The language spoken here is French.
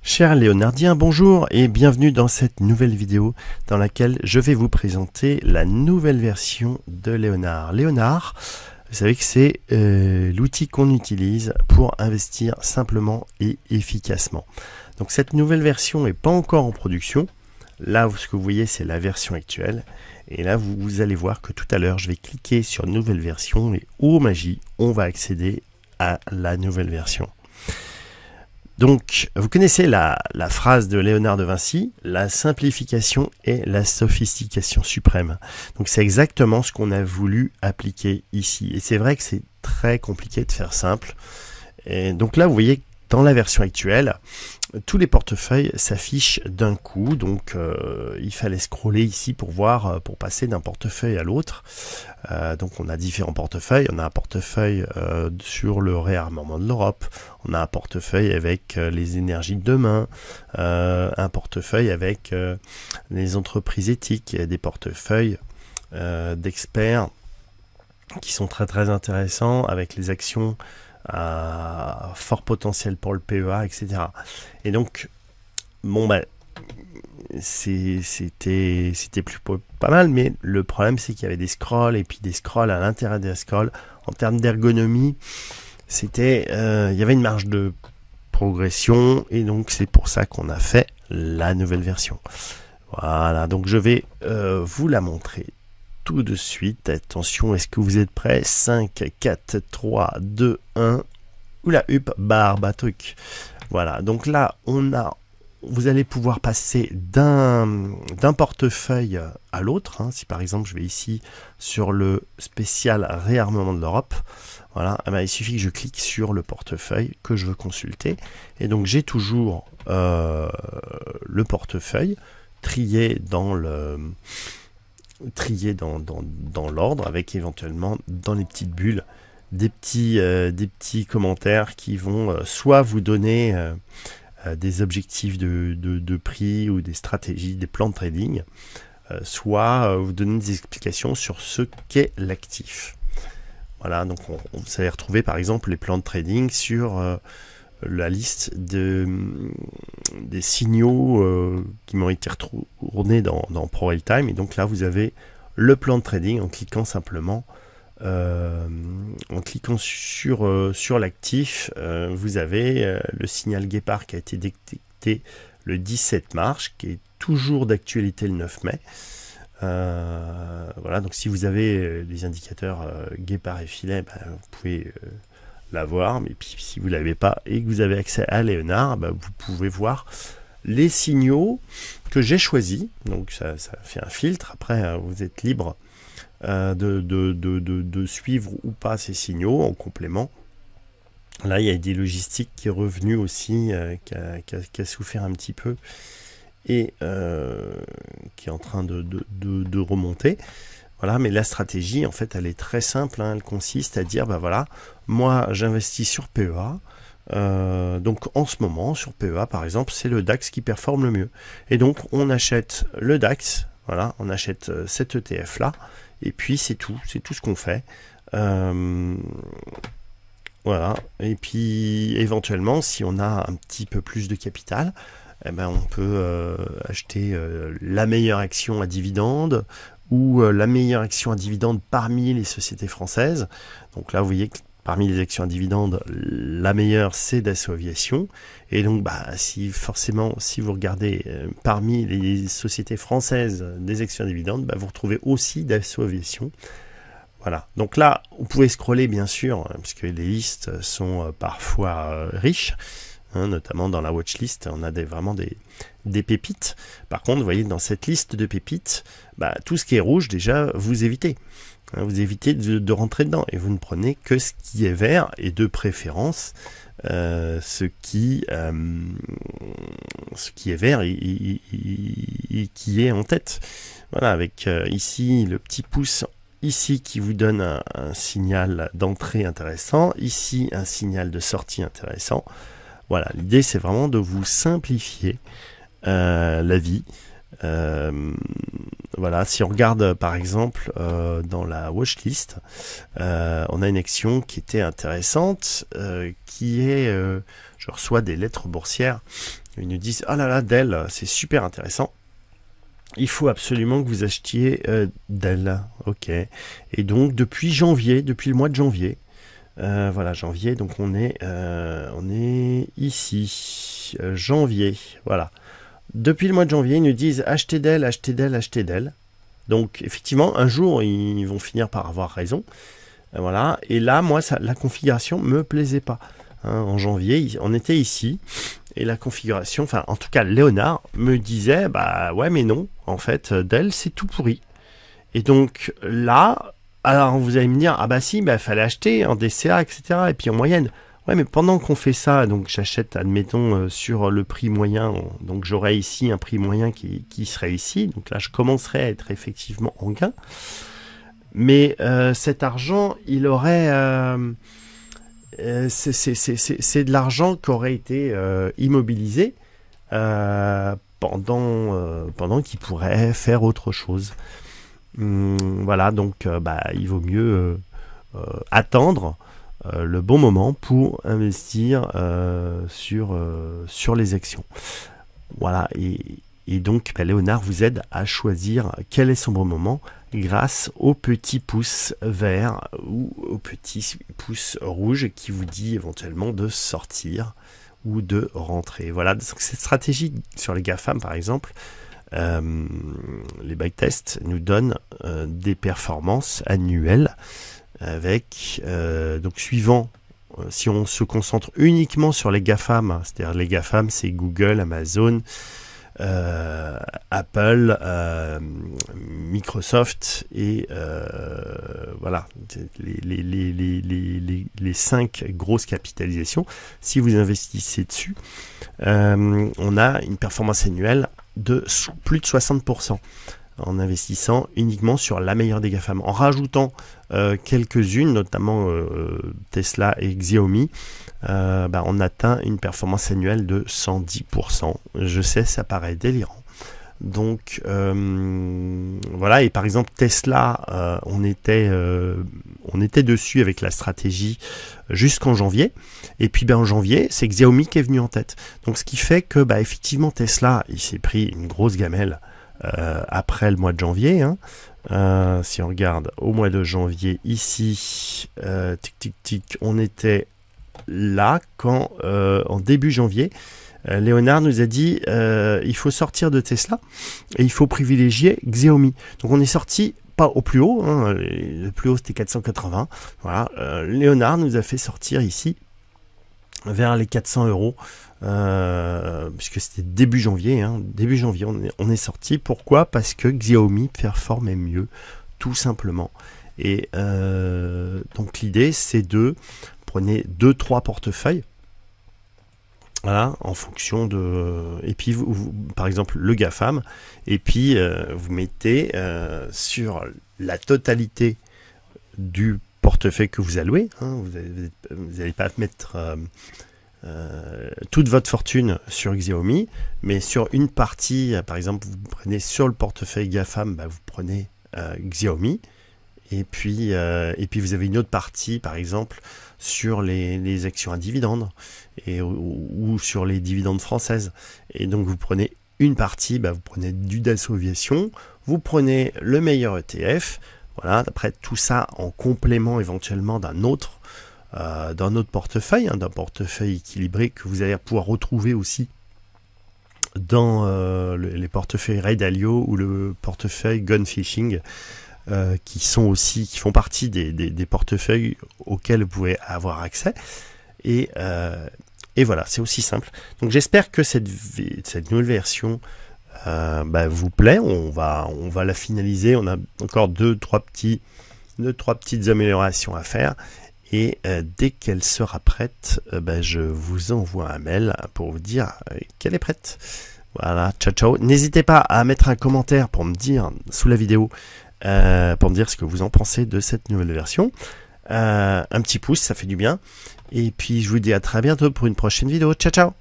Cher Léonardien, bonjour et bienvenue dans cette nouvelle vidéo dans laquelle je vais vous présenter la nouvelle version de Léonard. Léonard, vous savez que c'est l'outil qu'on utilise pour investir simplement et efficacement. Donc cette nouvelle version n'est pas encore en production. Là, ce que vous voyez, c'est la version actuelle. Et là, vous allez voir que tout à l'heure, je vais cliquer sur nouvelle version et oh magie, on va accéder à la nouvelle version. Donc, vous connaissez la phrase de Léonard de Vinci, la simplification est la sophistication suprême. Donc, c'est exactement ce qu'on a voulu appliquer ici. Et c'est vrai que c'est très compliqué de faire simple. Et donc là, vous voyez, dans la version actuelle, tous les portefeuilles s'affichent d'un coup, donc il fallait scroller ici pour voir, pour passer d'un portefeuille à l'autre. Donc on a différents portefeuilles, on a un portefeuille sur le réarmement de l'Europe, on a un portefeuille avec les énergies de demain, un portefeuille avec les entreprises éthiques, et des portefeuilles d'experts qui sont très intéressants avec les actions à fort potentiel pour le PEA, etc. Et donc, bon, bah, c'était plutôt pas mal, mais le problème, c'est qu'il y avait des scrolls, et puis des scrolls à l'intérieur des scrolls. En termes d'ergonomie, c'était, il y avait une marge de progression, et donc c'est pour ça qu'on a fait la nouvelle version. Voilà, donc je vais vous la montrer tout de suite. Attention, est-ce que vous êtes prêts? 5, 4, 3, 2, 1. Oula, hup, barbe, truc. Voilà, donc là, vous allez pouvoir passer d'un portefeuille à l'autre. Si par exemple, je vais ici sur le spécial réarmement de l'Europe, voilà, il suffit que je clique sur le portefeuille que je veux consulter. Et donc, j'ai toujours le portefeuille trié dans l'ordre, avec éventuellement dans les petites bulles des petits commentaires qui vont soit vous donner des objectifs de prix ou des stratégies, des plans de trading, soit vous donner des explications sur ce qu'est l'actif. Voilà, donc vous allez retrouver par exemple les plans de trading sur la liste des signaux qui m'ont été retournés dans ProRealTime. Et donc là, vous avez le plan de trading en cliquant simplement sur l'actif. Vous avez le signal guépard qui a été détecté le 17 mars, qui est toujours d'actualité le 9 mai. Voilà, donc si vous avez les indicateurs guépard et filet, vous pouvez l'avoir, mais puis si vous ne l'avez pas et que vous avez accès à Léonard, vous pouvez voir les signaux que j'ai choisis. Donc ça fait un filtre. Après, vous êtes libre de suivre ou pas ces signaux en complément. Là, il y a des logistiques qui est revenu aussi, qui a souffert un petit peu et qui est en train de remonter. Voilà, mais la stratégie, en fait, elle est très simple. Elle consiste à dire, voilà, moi, j'investis sur PEA. Donc, en ce moment, sur PEA, par exemple, c'est le DAX qui performe le mieux. Et donc, on achète le DAX. Voilà, on achète cet ETF-là. Et puis, c'est tout ce qu'on fait. Voilà. Et puis, éventuellement, si on a un petit peu plus de capital, on peut acheter la meilleure action à dividende ou la meilleure action à dividende parmi les sociétés françaises. Donc là, vous voyez que parmi les actions à dividende, la meilleure, c'est Dassault Aviation. Et donc, si vous regardez parmi les sociétés françaises des actions à dividende, vous retrouvez aussi Dassault Aviation. Voilà. Donc là, vous pouvez scroller, bien sûr, parce que les listes sont parfois riches. Notamment dans la watchlist, on a vraiment des pépites. Par contre, vous voyez, dans cette liste de pépites, tout ce qui est rouge, déjà, vous évitez. Vous évitez de rentrer dedans et vous ne prenez que ce qui est vert et de préférence ce qui est vert et qui est en tête. Voilà, avec ici le petit pouce ici qui vous donne un signal d'entrée intéressant, ici un signal de sortie intéressant. Voilà, l'idée c'est vraiment de vous simplifier la vie. Voilà, si on regarde par exemple dans la watchlist, on a une action qui était intéressante, qui est je reçois des lettres boursières. Ils nous disent, ah là là, Dell, c'est super intéressant. Il faut absolument que vous achetiez Dell. Ok. Et donc, depuis janvier, depuis le mois de janvier, voilà, janvier, donc on est ici, janvier, voilà. Depuis le mois de janvier, ils nous disent achetez Dell, achetez Dell, achetez Dell. Donc, effectivement, un jour, ils vont finir par avoir raison. Voilà. Et là, moi, la configuration me plaisait pas. Hein, en janvier, on était ici. Et la configuration, enfin, en tout cas, Léonard me disait, bah ouais, mais non. En fait, Dell, c'est tout pourri. Et donc, là, alors vous allez me dire, ah bah si, bah, fallait acheter en DCA, etc. Et puis en moyenne. Ouais, mais pendant qu'on fait ça, donc j'achète, admettons, sur le prix moyen, donc j'aurai ici un prix moyen qui serait ici, donc là je commencerai à être effectivement en gain, mais cet argent, il aurait, c'est de l'argent qui aurait été immobilisé pendant qu'il pourrait faire autre chose. Voilà, donc bah, il vaut mieux attendre le bon moment pour investir sur les actions. Voilà, et donc bah, Léonard vous aide à choisir quel est son bon moment grâce au petit pouce vert ou au petit pouce rouge qui vous dit éventuellement de sortir ou de rentrer. Voilà, donc cette stratégie sur les GAFAM par exemple, les backtests nous donnent des performances annuelles avec, donc suivant, si on se concentre uniquement sur les GAFAM, c'est-à-dire les GAFAM, c'est Google, Amazon, Apple, Microsoft et voilà, les 5 grosses capitalisations. Si vous investissez dessus, on a une performance annuelle de plus de 60%. En investissant uniquement sur la meilleure des GAFAM. En rajoutant quelques-unes, notamment Tesla et Xiaomi, bah, on atteint une performance annuelle de 110%. Je sais, ça paraît délirant. Donc voilà, et par exemple Tesla, on était dessus avec la stratégie jusqu'en janvier, et puis ben, en janvier, c'est Xiaomi qui est venu en tête. Donc ce qui fait que bah, effectivement Tesla, il s'est pris une grosse gamelle après le mois de janvier, hein. Si on regarde au mois de janvier ici, on était là quand en début janvier, Léonard nous a dit il faut sortir de Tesla et il faut privilégier Xiaomi. Donc on est sorti pas au plus haut, hein, le plus haut c'était 480. Voilà, Léonard nous a fait sortir ici vers les 400 €. Puisque c'était début janvier, hein, on est sorti. Pourquoi? Parce que Xiaomi performait mieux, tout simplement. Et donc l'idée c'est de prenez 2-3 portefeuilles, voilà, en fonction de, et puis vous, par exemple le GAFAM, et puis vous mettez sur la totalité du portefeuille que vous allouez, hein, vous n'allez pas mettre toute votre fortune sur Xiaomi, mais sur une partie, par exemple, vous prenez sur le portefeuille GAFAM, bah, vous prenez Xiaomi, et puis vous avez une autre partie, par exemple, sur les actions à dividendes, ou sur les dividendes françaises. Et donc vous prenez une partie, bah, vous prenez du Dassault Aviation, vous prenez le meilleur ETF, voilà, après tout ça en complément éventuellement d'un autre portefeuille, hein, d'un portefeuille équilibré que vous allez pouvoir retrouver aussi dans les portefeuilles Ray Dalio ou le portefeuille Gunfishing, qui font partie des portefeuilles auxquels vous pouvez avoir accès. Et voilà, c'est aussi simple. Donc j'espère que cette nouvelle version bah, vous plaît. On va la finaliser. On a encore deux, trois petites améliorations à faire. Et dès qu'elle sera prête, bah, je vous envoie un mail pour vous dire qu'elle est prête. Voilà, ciao ciao. N'hésitez pas à mettre un commentaire pour me dire sous la vidéo, pour me dire ce que vous en pensez de cette nouvelle version. Un petit pouce, ça fait du bien. Et puis je vous dis à très bientôt pour une prochaine vidéo. Ciao ciao.